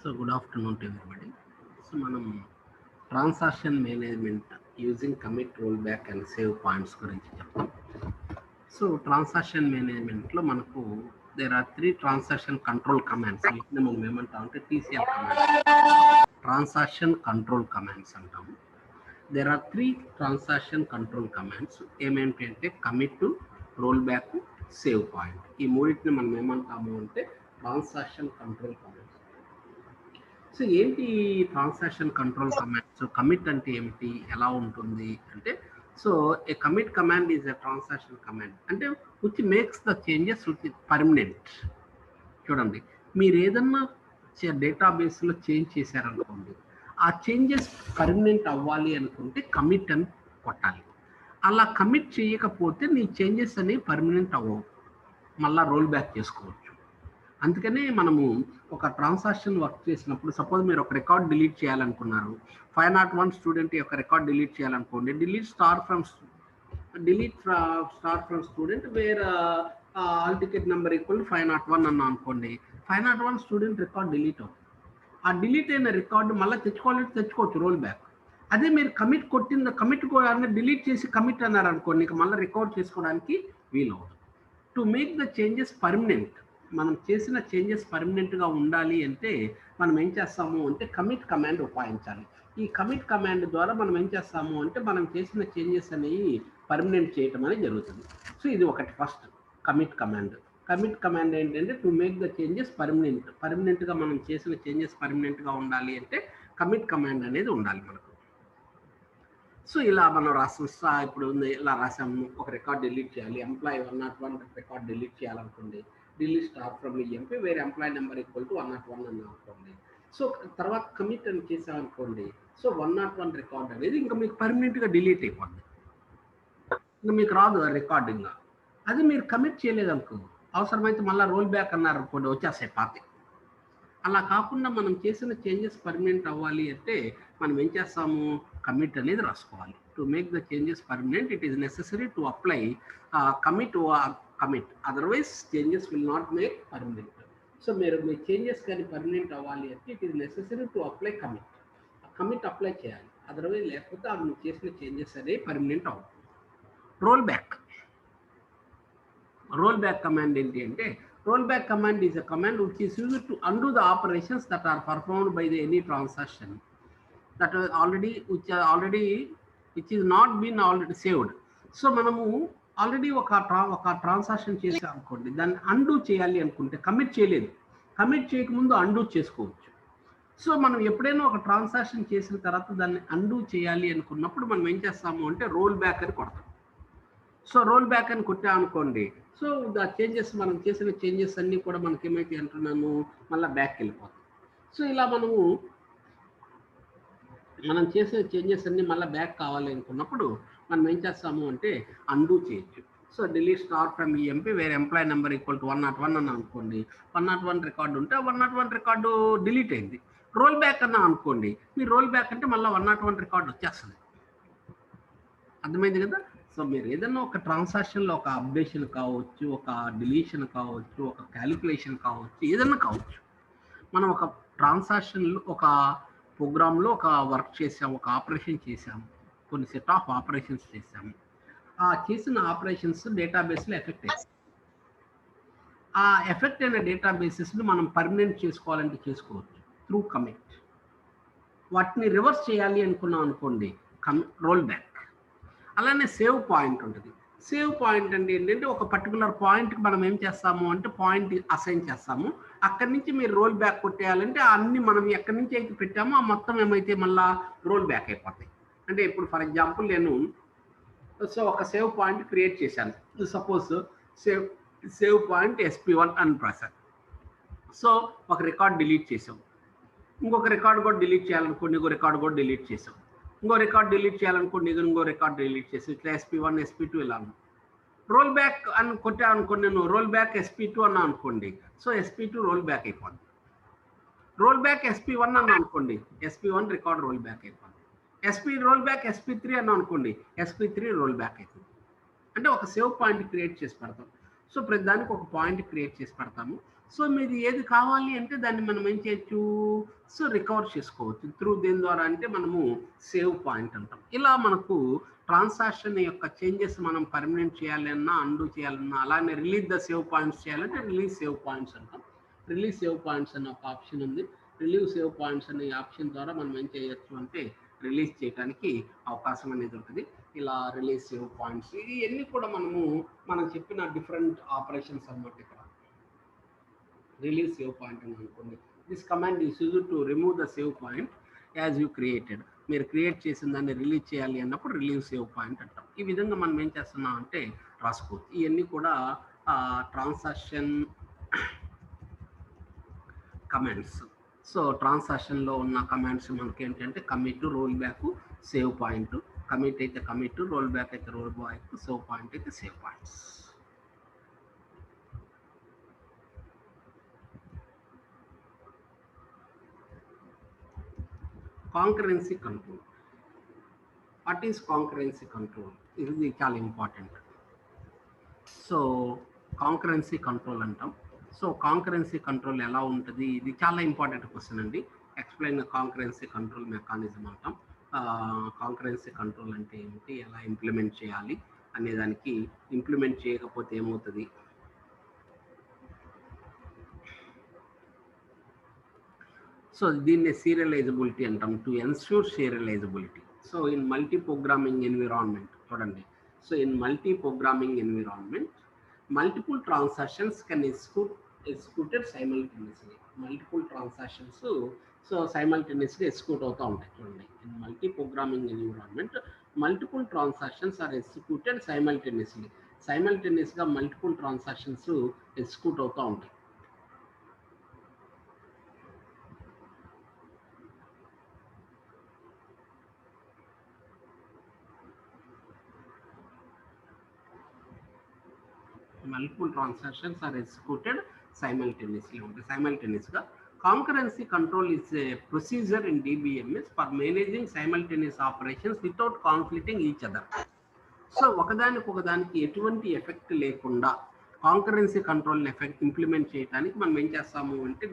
So good afternoon to everybody. So మనం transaction management using commit rollback and save points గురించి చెప్తాం. So transaction మేనేజ్మెంట్లో మనకు there are 3 transaction control commands. వీటిని మనం ఏమంటాం అంటే TCL commands, transaction control commands అంటాము. There are 3 transaction control commands. ఏమేంటి అంటే కమిట్, రోల్బ్యాక్, సేవ్ పాయింట్. ఈ మూడింటిని మనం ఏమంటాము అంటే ట్రాన్సాక్షన్ కంట్రోల్ కమాండ్స్. సో ఏంటి ట్రాన్సాక్షన్ కంట్రోల్ కమాండ్స్? కమిట్ అంటే ఏమిటి, ఎలా ఉంటుంది అంటే, so a commit command is a transaction command అంటే which makes the changes which permanent. చూడండి, మీరు ఏదన్నా డేటాబేస్లో చేంజ్ చేశారనుకోండి, ఆ చేంజెస్ పర్మనెంట్ అవ్వాలి అనుకుంటే కమిట్ అని కొట్టాలి. అలా కమిట్ చేయకపోతే నీ చేంజెస్ అనేవి పర్మనెంట్ అవ్వవు, మళ్ళీ రోల్ బ్యాక్ చేసుకోవచ్చు. అందుకనే మనము ఒక ట్రాన్సాక్షన్ వర్క్ చేసినప్పుడు, సపోజ్ మీరు ఒక రికార్డ్ డిలీట్ చేయాలనుకున్నారు, 501 స్టూడెంట్ యొక్క రికార్డ్ డిలీట్ చేయాలనుకోండి, delete star from student where all ticket number equal 501 అన్నా అనుకోండి, 501 స్టూడెంట్ రికార్డ్ డిలీట్ అవుతుంది. ఆ డిలీట్ అయిన రికార్డు మళ్ళీ తెచ్చుకోవచ్చు రోల్ బ్యాక్. అదే మీరు కమిట్ డిలీట్ చేసి కమిట్ అన్నారు అనుకోండి, ఇక మళ్ళీ రికార్డ్ చేసుకోవడానికి వీలవుతుంది. To make the changes permanent, మనం చేసిన చేంజెస్ పర్మనెంట్గా ఉండాలి అంటే మనం ఏం చేస్తాము అంటే కమిట్ కమాండ్ ఉపయోగించాలి. ఈ కమిట్ కమాండ్ ద్వారా మనం ఏం చేస్తాము అంటే మనం చేసిన చేంజెస్ అనేవి పర్మనెంట్ చేయటం అనేది జరుగుతుంది. సో ఇది ఒకటి first commit command. Commit command ఏంటంటే టు మేక్ ద చేంజెస్ పర్మనెంట్గా మనం చేసిన చేంజెస్ పర్మనెంట్గా ఉండాలి అంటే కమిట్ కమాండ్ అనేది ఉండాలి మనకు. సో ఇలా మనం ఇప్పుడు ఇలా రాసాము, ఒక రికార్డ్ డిలీట్ చేయాలి, ఎంప్లాయీ 101 రికార్డ్ డిలీట్ చేయాలనుకోండి, delete star from EMP where employee number equal to 101 అని అనుకోండి. సో తర్వాత కమిట్ అని చేసామనుకోండి, సో 101 రికార్డ్ అనేది ఇంకా మీకు పర్మనెంట్గా డిలీట్ అయిపోద్ది, ఇంకా మీకు రాదు ఆ రికార్డింగ్. అది మీరు కమిట్ చేయలేదనుకో, అవసరమైతే మళ్ళీ రోల్ బ్యాక్ అన్నారు అనుకోండి, వచ్చేస్తాయి పాతి. అలా కాకుండా మనం చేసిన చేంజెస్ పర్మనెంట్ అవ్వాలి అంటే మనం ఏం చేస్తాము, కమిట్ అనేది రాసుకోవాలి. To make the changes permanent it is necessary to apply commit, otherwise changes will not make permanent. So మీరు మీ చేంజెస్ కానీ పర్మనెంట్ అవ్వాలి అంటే it is necessary to apply commit apply చేయాలి, అదర్వైజ్ లేకపోతే అది మీరు చేసిన చేంజెస్ అనేవి పర్మనెంట్ అవుతుంది. రోల్ బ్యాక్ కమాండ్ ఏంటి అంటే, rollback command is a command which is used to undo the operations that are performed by any transaction that which is not been already saved. So మనము already ఒక transaction చేసాం అనుకోండి, దాన్ని undo చేయాలి అనుకుంటే commit చేయలేదు, కమిట్ చేయకముందు undo చేసుకోవచ్చు. సో మనం ఎప్పుడైనా ఒక ట్రాన్సాక్షన్ చేసిన తర్వాత దాన్ని అండూ చేయాలి అనుకున్నప్పుడు మనం ఏం చేస్తాము అంటే రోల్ బ్యాక్ అని కొడతాం. సో రోల్ బ్యాక్ అని కొట్టా అనుకోండి, సో ద చేంజెస్, మనం చేసిన చేంజెస్ అన్నీ కూడా మనకి ఏమైతే అంటున్నాము మళ్ళీ బ్యాక్ వెళ్ళిపోతాం. సో ఇలా మనం చేసిన చేంజెస్ అన్నీ మళ్ళీ బ్యాక్ కావాలి అనుకున్నప్పుడు మనం ఏం చేస్తాము అంటే అండూ చేయొచ్చు. So delete star from EMP where employee number equal to 101 అని అనుకోండి, 101 రికార్డు ఉంటే 101 రికార్డు డిలీట్ అయింది. రోల్ బ్యాక్ అన్నా అనుకోండి, మీరు రోల్ బ్యాక్ అంటే మళ్ళీ 101 రికార్డు వచ్చేస్తుంది. అర్థమైంది కదా? సో మీరు ఏదన్నా ఒక ట్రాన్సాక్షన్లో ఒక అప్డేషన్ కావచ్చు, ఒక డిలీషన్ కావచ్చు, ఒక క్యాలిక్యులేషన్ కావచ్చు, ఏదన్నా కావచ్చు, మనం ఒక ట్రాన్సాక్షన్లో ఒక ప్రోగ్రాంలో ఒక వర్క్ చేసాము, ఒక ఆపరేషన్ చేసాము, కొన్ని సెట్ ఆఫ్ ఆపరేషన్స్ చేసాము. ఆ చేసిన ఆపరేషన్స్ డేటాబేస్లో ఎఫెక్ట్ అయ్యాయి. ఆ ఎఫెక్ట్ అయిన డేటాబేసెస్ని మనం పర్మనెంట్ చేసుకోవాలంటే చేసుకోవచ్చు త్రూ కమిట్. వాటిని రివర్స్ చేయాలి అనుకున్నాం అనుకోండి, రోల్ బ్యాక్. అలానే సేవ్ పాయింట్ ఉంటుంది. సేవ్ పాయింట్ అంటే ఏంటంటే ఒక పర్టికులర్ పాయింట్కి మనం ఏం చేస్తాము అంటే పాయింట్ అసైన్ చేస్తాము, అక్కడి నుంచి మీరు రోల్ బ్యాక్ కొట్టేయాలంటే అన్ని మనం ఎక్కడి నుంచి అయితే పెట్టామో ఆ మొత్తం ఏమైతే మళ్ళీ రోల్ బ్యాక్ అయిపోతాయి. అంటే ఇప్పుడు ఫర్ ఎగ్జాంపుల్ నేను ఒక సేవ్ పాయింట్ క్రియేట్ చేశాను, సపోజ్ సేవ్ పాయింట్ SP1 అని రాశాను. సో ఒక రికార్డ్ డిలీట్ చేసాం, ఇంకొక రికార్డ్ కూడా డిలీట్ చేయాలనుకోండి, ఇంకో రికార్డ్ కూడా డిలీట్ చేసాం, ఇంకో రికార్డ్ డిలీట్ చేయాలనుకోండి, ఇంకో రికార్డ్ డిలీట్ చేసి ఇట్లా SP1 SP2 ఇలా రోల్ బ్యాక్ అని కొట్టా అనుకోండి, నేను రోల్ బ్యాక్ SP2 అన్నా అనుకోండి, సో SP2 రోల్ బ్యాక్ అయిపోయింది. రోల్ బ్యాక్ SP1 అన్నా అనుకోండి, SP1 రికార్డ్ రోల్ బ్యాక్ అయిపోయింది. రోల్ బ్యాక్ SP3 అన్నా అనుకోండి, SP3 రోల్ బ్యాక్ అవుతుంది. అంటే ఒక సేవ్ పాయింట్ క్రియేట్ చేసి పెడతాం. సో ప్రతి దానికి ఒక పాయింట్ క్రియేట్ చేసి పెడతాము. సో మీరు ఏది కావాలి అంటే దాన్ని మనం ఏం చేయొచ్చు, సో రికవర్ చేసుకోవచ్చు త్రూ దేని ద్వారా అంటే మనము సేవ్ పాయింట్ అంటాం. ఇలా మనకు ట్రాన్సాక్షన్ యొక్క చేంజెస్ మనం పర్మనెంట్ చేయాలన్నా అండూ చేయాలన్నా, అలానే రిలీజ్ ద సేవ్ పాయింట్స్ చేయాలంటే రిలీజ్ సేవ్ పాయింట్స్ అంటాం. రిలీజ్ సేవ్ పాయింట్స్ అనే ఒక ఆప్షన్ ఉంది. రిలీవ్ సేవ్ పాయింట్స్ అనే ఆప్షన్ ద్వారా మనం ఏం చేయొచ్చు అంటే రిలీజ్ చేయడానికి అవకాశం అనేది ఉంటుంది. ఇలా రిలీజ్ సేవ్ పాయింట్స్ ఇవన్నీ కూడా మనం చెప్పిన డిఫరెంట్ ఆపరేషన్స్ అన్నమాట. ఇక్కడ రిలీజ్ సేవ్ పాయింట్ అని అనుకోండి. This command is used to remove the save point as you created. మీరు క్రియేట్ చేసిన దాన్ని రిలీజ్ చేయాలి అన్నప్పుడు రిలీవ్ సేవ్ పాయింట్ అంటాం. ఈ విధంగా మనం ఏం చేస్తున్నాం అంటే రాసుకోవచ్చు. ఇవన్నీ కూడా ట్రాన్సాక్షన్ కమాండ్స్. సో ట్రాన్సాక్షన్లో ఉన్న కమాండ్స్ మనకి ఏంటంటే commit, roll back, save point. Commit అయితే కమిట్, రోల్ బ్యాక్ అయితే రోల్ బ్యాక్, సేవ్ పాయింట్ అయితే save points. Concurrency control. What is concurrency control? ఇది చాలా ఇంపార్టెంట్. సో కాంకరెన్సీ కంట్రోల్ అంటాం. సో కాంకరెన్సీ కంట్రోల్ ఎలా ఉంటుంది? ఇది చాలా ఇంపార్టెంట్ క్వశ్చన్ అండి. ఎక్స్ప్లెయిన్ కాంకరెన్సీ కంట్రోల్ మెకానిజం అంటాం. కాంకరెన్సీ కంట్రోల్ అంటే ఏమిటి, ఎలా ఇంప్లిమెంట్ చేయాలి అనేదానికి, ఇంప్లిమెంట్ చేయకపోతే ఏమవుతుంది, సో దీన్ని సీరియలైజబిలిటీ అంటాం. To ensure serializability. So in multi programming environment చూడండి. So in multi programming environment multiple transactions can executed simultaneously. Multiple transactions so simultaneously execute అవుతూ ఉంటాయి. చూడండి, in multi programming environment multiple transactions are executed simultaneously. సైమల్టేనియస్గా multiple transactions execute అవుతూ ఉంటాయి. Multiple transactions are executed simultaneously ఉంటాయి. సైమల్టేనియస్గా concurrency control is a procedure in DBMS for managing simultaneous operations without conflicting each other. So ఒకదానికి ఎటువంటి effect లేకుండా concurrency control effect implement చేయడానికి మనం ఏం చేస్తాము అంటే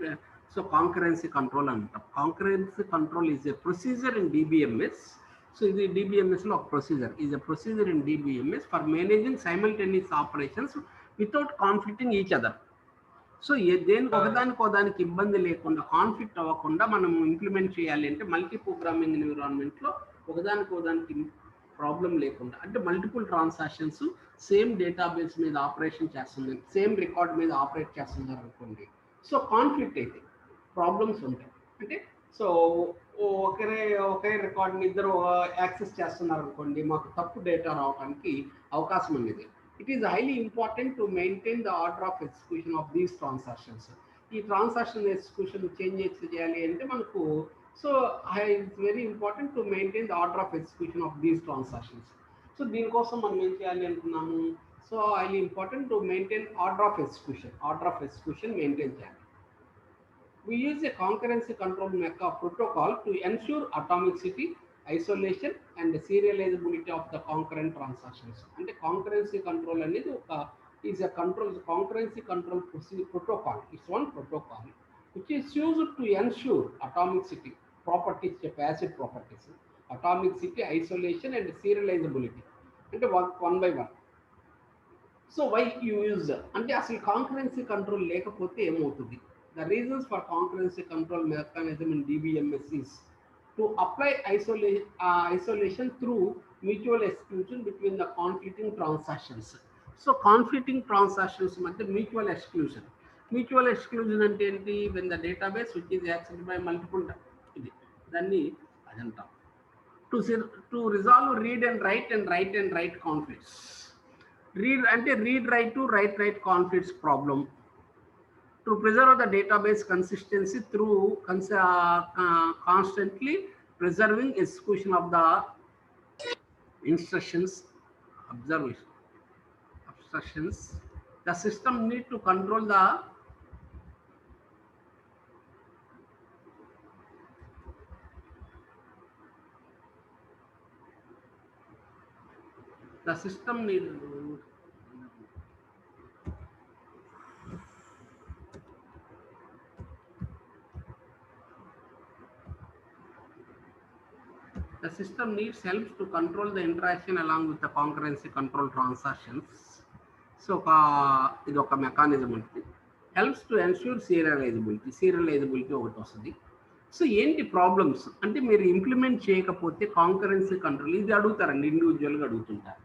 సో కాంకరెన్సీ కంట్రోల్ అంటాం. Concurrency control is a procedure in DBMS. So ఇది DBMSలో ఒక procedure. Is a procedure in DBMS for managing simultaneous operations without conflicting each other. So ఒకదానికి ఇబ్బంది లేకుండా, కాన్ఫ్లిక్ట్ అవ్వకుండా మనం ఇంప్లిమెంట్ చేయాలి అంటే మల్టీ ప్రోగ్రామింగ్ ఎన్విరాన్మెంట్లో ఒకదానికి ప్రాబ్లం లేకుండా, అంటే మల్టిపుల్ ట్రాన్సాక్షన్స్ సేమ్ డేటాబేస్ మీద ఆపరేషన్ చేస్తుంది, సేమ్ రికార్డ్ మీద ఆపరేట్ చేస్తున్నారు అనుకోండి. సో కాన్ఫ్లిక్ట్ అయితే ప్రాబ్లమ్స్ ఉంటాయి. అంటే సో ఒకే రికార్డ్ని ఇద్దరు యాక్సెస్ చేస్తున్నారు అనుకోండి, మాకు తప్పు డేటా రావడానికి అవకాశం అనేది. It is highly important to maintain the order of execution of these transactions. ఈ ట్రాన్సాక్షన్ ఎగ్జిక్యూషన్ చేంజ్ చేయాలి అంటే మనకు so it's very important to maintain the order of execution of these transactions. So దీనికోసం మనం ఏం చేయాలి అనుకున్నాము, so highly important to maintain order of execution maintain చేయాలి. We use a concurrency control protocol to ensure atomicity, isolation and serializability of the concurrent transactions. And the concurrency control is a concurrency control protocol. It's one protocol which is used to ensure atomicity, properties, acid properties, atomicity, isolation and serializability. And one by one. So why you use అంటే అసలు concurrency control లేకపోతే ఏమవుతుంది? The reasons for concurrency control mechanism in DBMS is to apply isolation through mutual exclusion between the conflicting transactions. So conflicting transactions అంటే mutual exclusion. Mutual exclusion అంటే ఏంటి? When the database which is accessed by multiple ఇది దాన్ని అదంటాం. To resolve read and write conflicts. Read write conflicts problem. To preserve the database consistency through constantly preserving execution of the instructions. The system need to control the system need The system needs help to control the interaction along with the concurrency control transactions. So ఇది ఒక mechanism ఉంటుంది. Helps to ensure serializability ఒకటి వస్తుంది. So ఏంటి problems అంటే మీరు implement చేయకపోతే concurrency control ఇది అడుగుతారండి, ఇండివిజువల్గా అడుగుతుంటారు.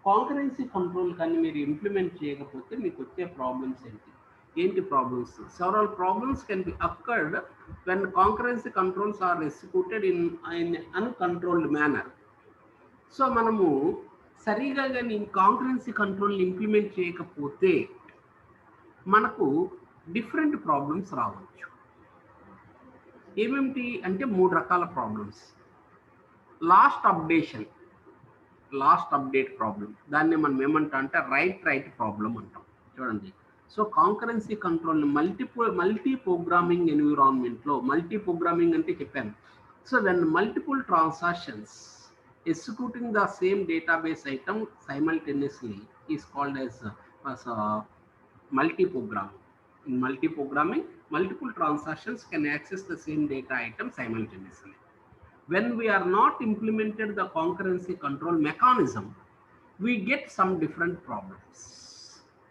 కాంకరెన్సీ కంట్రోల్ కానీ మీరు ఇంప్లిమెంట్ చేయకపోతే మీకు వచ్చే ప్రాబ్లమ్స్ ఏంటి problems? Several problems can be occurred when concurrency controls are executed in uncontrolled manner. So మనము సరిగా కానీ కాంకరెన్సీ కంట్రోల్ ఇంప్లిమెంట్ చేయకపోతే మనకు డిఫరెంట్ ప్రాబ్లమ్స్ రావచ్చు. ఏమేమిటి అంటే 3 రకాల ప్రాబ్లమ్స్. లాస్ట్ అప్డేట్ ప్రాబ్లం, దాన్ని మనం ఏమంటాం అంటే రైట్ ప్రాబ్లం అంటాం. చూడండి, సో కాంకరెన్సీ కంట్రోల్ని మల్టీ ప్రోగ్రామింగ్ ఎన్విరాన్మెంట్లో, మల్టీ ప్రోగ్రామింగ్ అంటే చెప్పాను. So when multiple transactions executing the same database item simultaneously is called as multi-programming. In multi-programming, multiple transactions can access the same data item simultaneously. When we are not implemented the concurrency control mechanism, we get some different problems.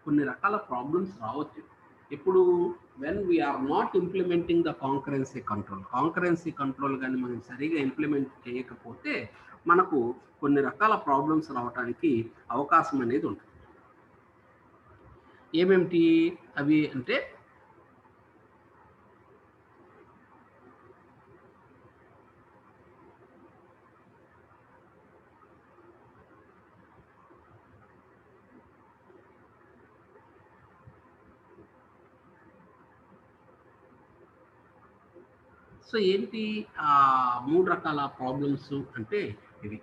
కొన్ని రకాల problems రావచ్చు. ఇప్పుడు when we are not implementing the concurrency control కానీ మనం సరిగా implement చేయకపోతే మనకు కొన్ని రకాల ప్రాబ్లమ్స్ రావడానికి అవకాశం అనేది ఉంటుంది. ఏమేమిటి అవి అంటే సో ఏంటి 3 రకాల ప్రాబ్లమ్స్ అంటే ఇవి: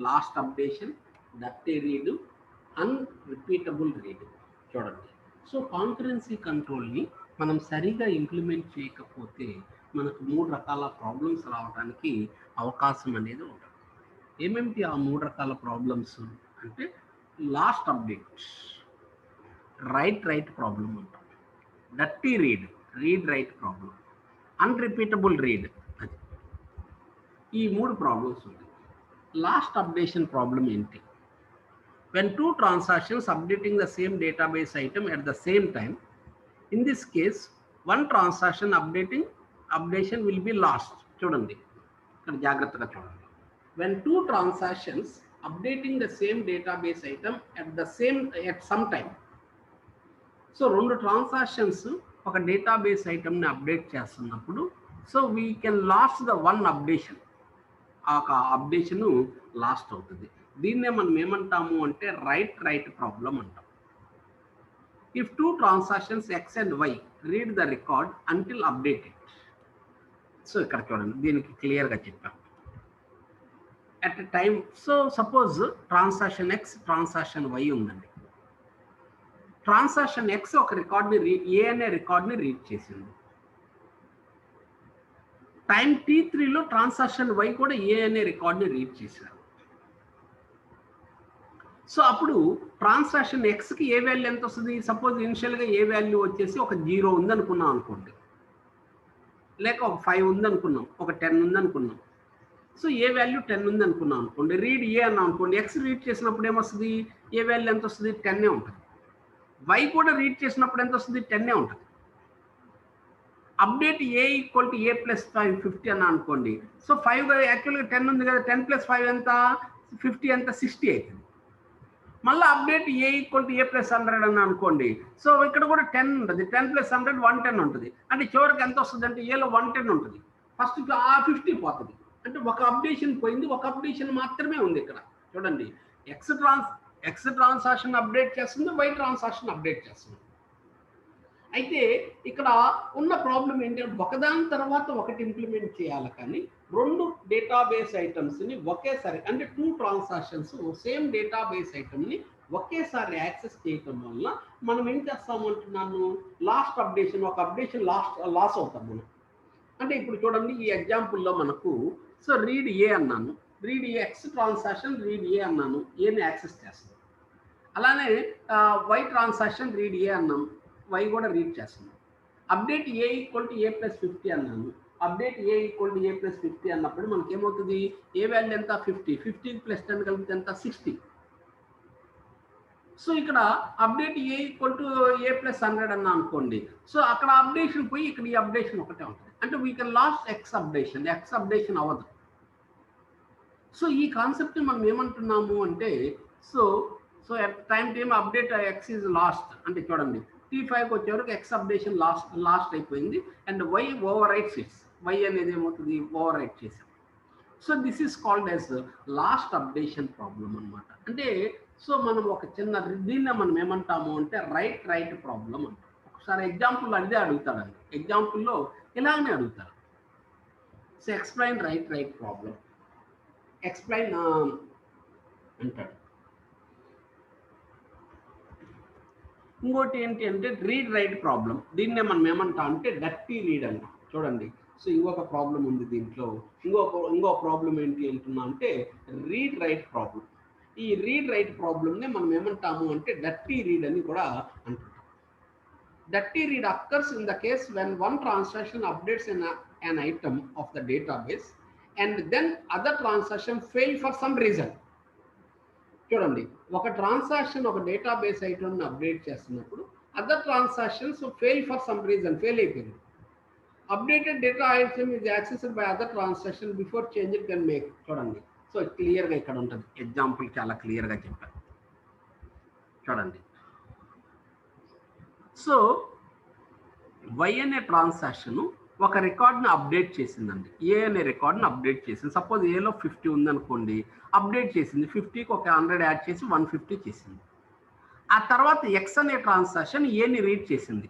lost updation, dirty read, unrepeatable read. చూడండి, సో కాంకరెన్సీ కంట్రోల్ని మనం సరిగా ఇంప్లిమెంట్ చేయకపోతే మనకు 3 రకాల ప్రాబ్లమ్స్ రావడానికి అవకాశం అనేది ఉంటుంది. ఏమేమిటి ఆ 3 రకాల ప్రాబ్లమ్స్ అంటే లాస్ట్ అప్డేట్, రైట్ ప్రాబ్లం అంటాం, డర్టీ రీడ్ ప్రాబ్లం, అన్రిపీటబుల్ రీడ్. అది ఈ 3 ప్రాబ్లమ్స్ ఉంటాయి. లాస్ట్ అప్డేషన్ ప్రాబ్లం ఏంటి? When 2 transactions updating the same database item at the same time, in this case one transaction updation will be lost. చూడండి, ఇక్కడ జాగ్రత్తగా చూడండి. When 2 transactions updating the same database item at some time, so 2 transactions ఒక database ఐటమ్ని update చేస్తున్నప్పుడు so we can last the 1 updation. ఆ updation last అవుతుంది. దీన్నే మనం ఏమంటాము అంటే రైట్ ప్రాబ్లం అంటాం. If 2 transactions X and Y read the record until updated. So ఇక్కడ చూడండి, దీనికి క్లియర్గా చెప్పాం. At time, so suppose transaction X, transaction Y ఉందండి. ట్రాన్సాక్షన్ X ఒక రికార్డ్ని ఏ అనే రికార్డ్ని రీడ్ చేసింది. టైం T3లో ట్రాన్సాక్షన్ Y కూడా ఏ అనే రికార్డ్ని రీడ్ చేశారు. సో అప్పుడు ట్రాన్సాక్షన్ Xకి ఏ వాల్యూ ఎంత వస్తుంది? సపోజ్ ఇనిషియల్గా ఏ వాల్యూ వచ్చేసి ఒక 0 ఉందనుకున్నాం అనుకోండి, లేక ఒక 5 ఉందనుకున్నాం, ఒక 10 ఉందనుకున్నాం. సో ఏ వాల్యూ 10 ఉందనుకున్నాం అనుకోండి, రీడ్ ఏ అన్నాం అనుకోండి. X రీడ్ చేసినప్పుడు ఏమొస్తుంది? ఏ వాల్యూ ఎంత వస్తుంది? 10 ఉంటుంది. Y కూడా రీడ్ చేసినప్పుడు ఎంత వస్తుంది? 10 ఉంటుంది. అప్డేట్ A = A + 5 50 అన్న అనుకోండి. సో 5 యాక్చువల్గా 10 ఉంది కదా, 10 + 5 ఎంత? 50 ఎంత? 60 అవుతుంది. మళ్ళీ అప్డేట్ A = A + 100 అని అనుకోండి. సో ఇక్కడ కూడా 10 ఉంటుంది. 10 + 100 110 ఉంటుంది. అంటే చివరికి ఎంత వస్తుంది అంటే Aలో 110 ఉంటుంది. ఫస్ట్ ఆ 50 పోతుంది. అంటే ఒక అప్డేషన్ పోయింది, ఒక అప్డేషన్ మాత్రమే ఉంది ఇక్కడ. చూడండి, X ట్రాన్సాక్షన్ అప్డేట్ చేస్తుంది, Y ట్రాన్సాక్షన్ అప్డేట్ చేస్తుంది. అయితే ఇక్కడ ఉన్న ప్రాబ్లం ఏంటంటే ఒకదాని తర్వాత ఒకటి ఇంప్లిమెంట్ చేయాలి, కానీ 2 డేటాబేస్ ఐటమ్స్ని ఒకేసారి, అంటే 2 ట్రాన్సాక్షన్స్ సేమ్ డేటాబేస్ ఐటమ్ని ఒకేసారి యాక్సెస్ చేయటం వల్ల మనం ఏం చేస్తామంటున్నాను? లాస్ట్ అప్డేషన్, ఒక అప్డేషన్ లాస్ అవుతాం మనం. అంటే ఇప్పుడు చూడండి, ఈ ఎగ్జాంపుల్లో మనకు సో రీడ్ ఏ అన్నాను, రీడ్ ఏ X ట్రాన్సాక్షన్ రీడ్ ఏ అన్నాను, ఏని యాక్సెస్ చేస్తాను. అలానే Y ట్రాన్సాక్షన్ రీడ్ ఏ అన్నాం, Y కూడా రీడ్ చేస్తున్నాం. అప్డేట్ A = A + 50 అన్నాను, update A equal to A plus 50 అన్నప్పుడు మనకి ఏమవుతుంది, ఏ వాల్యూ ఎంత 50, 50 ప్లస్ 10 కలిపితే ఎంత 60. సో ఇక్కడ update A equal to A plus 100 అన్న అనుకోండి, సో అక్కడ అప్డేషన్ పోయి ఇక్కడ ఈ అప్డేషన్ ఒకటే ఉంటుంది. అంటే we can lost X updation అవ్వదు. సో ఈ కాన్సెప్ట్ని మనం ఏమంటున్నాము అంటే, so at time update X is lost అంటే చూడండి T5కి వచ్చేవరకు ఎక్స్ అప్డేషన్ లాస్ట్ అయిపోయింది and Y overwrites its, Y అనేది ఏమవుతుంది ఓవర్ రైట్ చేసాం. So this is called as lost updation problem అనమాట. అంటే సో మనం ఒక చిన్న దీన్ని మనం ఏమంటాము అంటే రైట్ ప్రాబ్లం అంటాం. ఒకసారి ఎగ్జాంపుల్ అదే అడుగుతాడండి, ఎగ్జాంపుల్లో ఇలాగనే అడుగుతారు. So explain right problem, explain అంటాడు. ఇంకోటి ఏంటి అంటే రీడ్ రైట్ ప్రాబ్లం, దీన్నే మనం ఏమంటాం అంటే డర్టీ రీడ్ అంటాం. చూడండి సో ఇంకొక ప్రాబ్లం ఉంది దీంట్లో, ఇంకో ప్రాబ్లం ఏంటి అంటున్నా అంటే రీడ్ రైట్ ప్రాబ్లం. ఈ రీడ్ రైట్ ప్రాబ్లమ్నే మనం ఏమంటాము అంటే డర్టీ రీడ్ అని కూడా అంటున్నాం. Dirty read occurs in the case when one transaction updates an item of the database and then other transaction fail for some reason. చూడండి ఒక ట్రాన్సాక్షన్ ఒక డేటాబేస్ ఐటమ్ని అప్డేట్ చేస్తున్నప్పుడు other transactions fail for some reason, fail అయిపోయింది. Updated data item is accessed by other transaction before change it can make. చూడండి so క్లియర్గా ఇక్కడ ఉంటుంది, ఎగ్జాంపుల్ చాలా క్లియర్గా చెప్పారు. చూడండి సో వై అనే ట్రాన్సాక్షన్ ఒక రికార్డ్ని అప్డేట్ చేసిందండి, ఏ అనే రికార్డ్ని అప్డేట్ చేసింది. సపోజ్ ఏలో 50 ఉందనుకోండి, అప్డేట్ చేసింది 50కి ఒక 100 యాడ్ చేసి 150 చేసింది. ఆ తర్వాత ఎక్స్ అనే ట్రాన్సాక్షన్ ఏని రీడ్ చేసింది.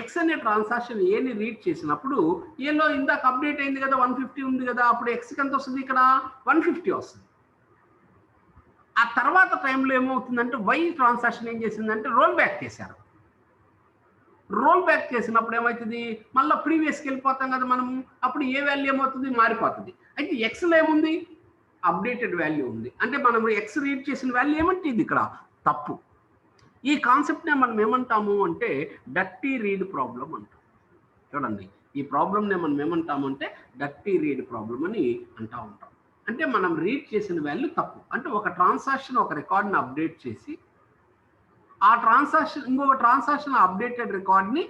ఎక్స్ అనే ట్రాన్సాక్షన్ ఏని రీడ్ చేసినప్పుడు ఏలో ఇందాక అప్డేట్ అయింది కదా 150 ఉంది కదా, అప్పుడు ఎక్స్కి ఎంత వస్తుంది, ఇక్కడ 150 వస్తుంది. ఆ తర్వాత టైంలో ఏమవుతుందంటే వై ట్రాన్సాక్షన్ ఏం చేసిందంటే రోల్ బ్యాక్ చేశారు. రోల్ బ్యాక్ చేసినప్పుడు ఏమవుతుంది, మళ్ళీ ప్రీవియస్కి వెళ్ళిపోతాం కదా మనము, అప్పుడు ఏ వాల్యూ ఏమవుతుంది మారిపోతుంది. అయితే ఎక్స్లో ఏముంది అప్డేటెడ్ వాల్యూ ఉంది, అంటే మనం ఎక్స్ రీడ్ చేసిన వాల్యూ ఏమంటే ఇది ఇక్కడ తప్పు. ఈ కాన్సెప్ట్నే మనం ఏమంటాము అంటే డర్టీ రీడ్ ప్రాబ్లం అంటాం. చూడండి ఈ ప్రాబ్లమ్నే మనం ఏమంటాము అంటే డర్టీ రీడ్ ప్రాబ్లం అని అంటూ ఉంటాం. అంటే మనం రీడ్ చేసిన వాల్యూ తప్పు. అంటే ఒక ట్రాన్సాక్షన్ ఒక రికార్డ్ని అప్డేట్ చేసి ఆ ట్రాన్సాక్షన్ ఇంకొక ట్రాన్సాక్షన్ అప్డేటెడ్ రికార్డ్ని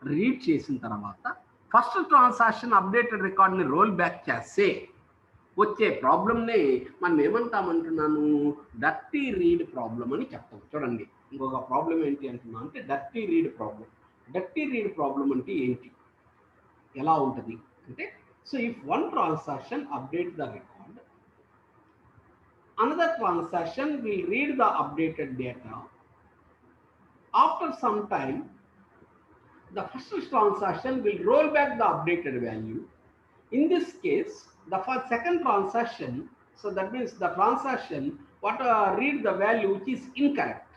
రీడ్ చేసిన తర్వాత ఫస్ట్ ట్రాన్సాక్షన్ అప్డేటెడ్ రికార్డ్ని రోల్ బ్యాక్ చేస్తే వచ్చే ప్రాబ్లమ్నే మనం ఏమంటామంటున్నాను డర్టీ రీడ్ ప్రాబ్లం అని చెప్తాం. చూడండి ఇంకొక ప్రాబ్లం ఏంటి అంటున్నా అంటే dirty read problem. Dirty read problem అంటే ఏంటి, ఎలా ఉంటుంది అంటే so if one transaction update the record, another transaction will read the updated data. After some time, the first transaction will roll back the updated value. In this case, the second transaction, so that means the transaction read the value which is incorrect.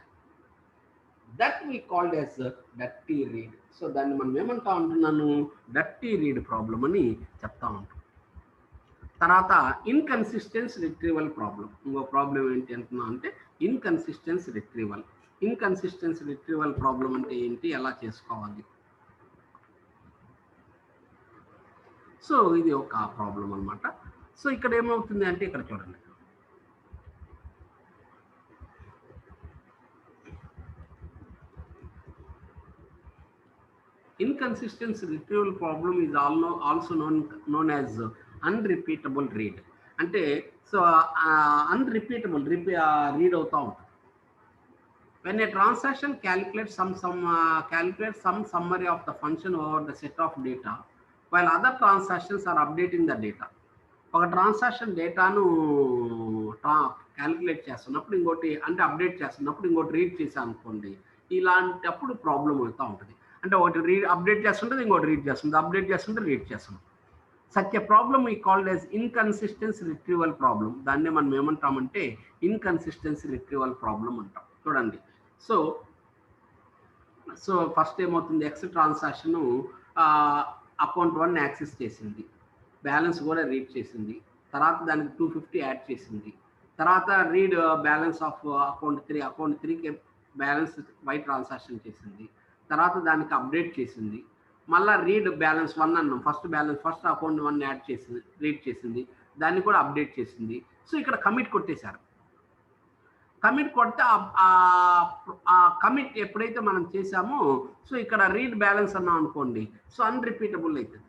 That we called as dirty read. So then మనం ఏమంటా ఉంటున్నాను dirty read problem అని చెప్తా ఉంటాం. తర్వాత ఇన్కన్సిస్టెన్స్ retrieval problem. ఇంకో problem ఏంటి అంటున్నా అంటే ఇన్కన్సిస్టెన్స్ రిట్రీవల్. ఇన్కన్సిస్టెన్స్ రిట్రీవల్ ప్రాబ్లం అంటే ఏంటి, ఎలా చేసుకోవాలి. సో ఇది ఒక ప్రాబ్లం అనమాట. సో ఇక్కడ ఏమవుతుంది అంటే ఇక్కడ చూడండి inconsistence retrieval problem is also known as unrepeatable read. అంటే సో అన్రిపీటబుల్ రీడ్ అవుతూ ఉంటుంది. When a transaction calculates some summary of the function over the set of data, while other transactions are updating the data. ఒక transaction డేటాను calculate చేస్తున్నప్పుడు ఇంకోటి అంటే update చేస్తున్నప్పుడు ఇంకోటి రీడ్ చేసాం అనుకోండి, ఇలాంటప్పుడు ప్రాబ్లం అవుతూ ఉంటుంది. అంటే ఒకటి అప్డేట్ చేస్తుంటుంది, ఇంకోటి రీడ్ చేస్తుంది, అప్డేట్ చేస్తుంటే రీడ్ చేస్తుంది. సచ్ ఎ ప్రాబ్లమ్ ఈ కాల్డ్ యాజ్ ఇన్కన్సిస్టెన్స్ రిట్రీవల్ ప్రాబ్లం. దాన్నే మనం ఏమంటామంటే ఇన్కన్సిస్టెన్స్ రిట్రీవల్ ప్రాబ్లం అంటాం. చూడండి సో ఫస్ట్ ఏమవుతుంది, ఎక్స్ ట్రాన్సాక్షన్ అకౌంట్ 1 యాక్సెస్ చేసింది, బ్యాలెన్స్ కూడా రీడ్ చేసింది, తర్వాత దానికి 250 యాడ్ చేసింది, తర్వాత రీడ్ బ్యాలెన్స్ ఆఫ్ అకౌంట్ 3కి బ్యాలెన్స్ వై ట్రాన్సాక్షన్ చేసింది, తర్వాత దానికి అప్డేట్ చేసింది, మళ్ళీ రీడ్ బ్యాలెన్స్ 1 అన్నాం. ఫస్ట్ అకౌంట్ 1 యాడ్ చేసింది, రీడ్ చేసింది, దాన్ని కూడా అప్డేట్ చేసింది. సో ఇక్కడ కమిట్ కొట్టేశారు. కమిట్ కొడితే ఆ కమిట్ ఎప్పుడైతే మనం చేసామో, సో ఇక్కడ రీడ్ బ్యాలెన్స్ అన్నాం అనుకోండి, సో అన్రిపీటబుల్ అవుతుంది.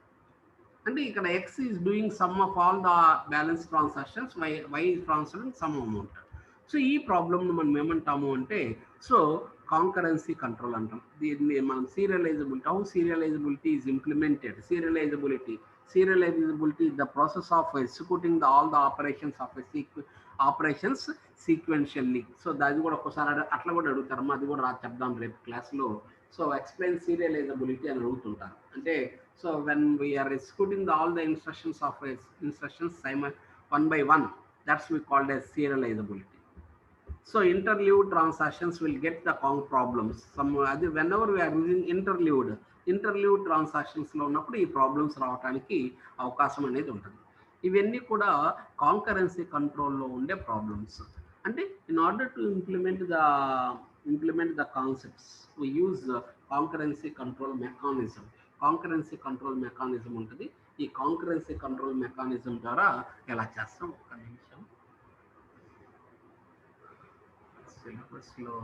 అంటే ఇక్కడ X is doing some of all the balance transactions, Y is transferring some amount. So ఈ ప్రాబ్లమ్ను మనం ఏమంటాము అంటే, సో కాంకరెన్సీ కంట్రోల్ అంటాం. దీన్ని మనం serializability is implemented. Serializability is the process of executing all the operations sequentially. So అది కూడా ఒకసారి అట్లా కూడా అడుగుతారమ్మా, అది కూడా చెప్దాం రేపు క్లాస్లో. సో ఎక్స్ప్లెయిన్ సీరియలైజబిలిటీ అని అడుగుతుంటారు. అంటే so when we are executing all the instructions one by one, that's we called as serializability. So interleaved transactions will get the problems. Whenever we are using interleaved transactions లో ఉన్నప్పుడు ఈ problems రావడానికి అవకాశం అనేది ఉంటుంది. ఇవన్నీ కూడా కాంకరెన్సీ కంట్రోల్లో ఉండే ప్రాబ్లమ్స్. అంటే in order to implement the concepts we use concurrency control mechanism. Concurrency control mechanism ఉంటుంది. ఈ కాంకరెన్సీ కంట్రోల్ మెకానిజం ద్వారా ఎలా చేస్తాం, ఒక్క నిమిషం. సిలబస్లో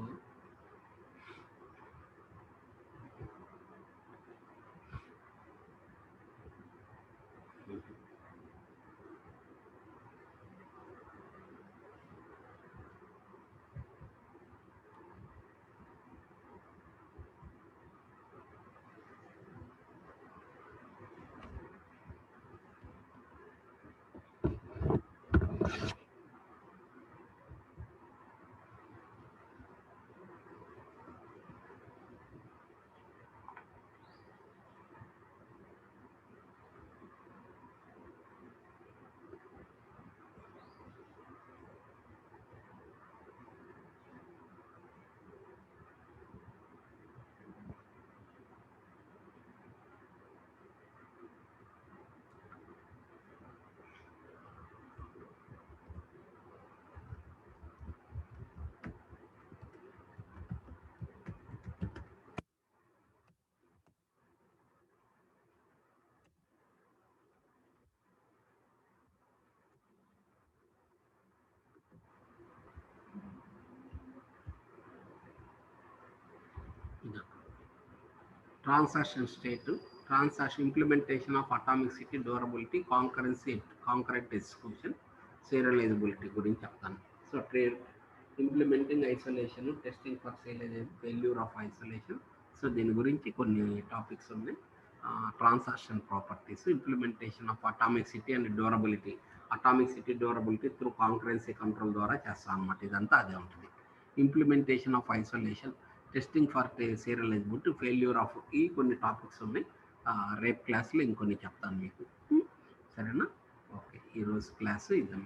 transaction state, implementation of atomicity, durability, concurrent execution, serializability గురించి చెప్తాను. So implementing isolation, testing for failure of isolation. So దీని గురించి కొన్ని టాపిక్స్ ఉన్నాయి. Transaction properties, implementation of atomicity and durability through concurrency control ద్వారా చేస్తాం అన్నమాట. ఇదంతా అదే ఉంటుంది. Implementation of isolation, testing for serializability, failure of, ఈ కొన్ని టాపిక్స్ ఉన్నాయి. రేపు క్లాస్లో ఇంకొన్ని చెప్తాను మీకు. సరేనా? ఓకే, ఈరోజు క్లాసు ఇద్దాం.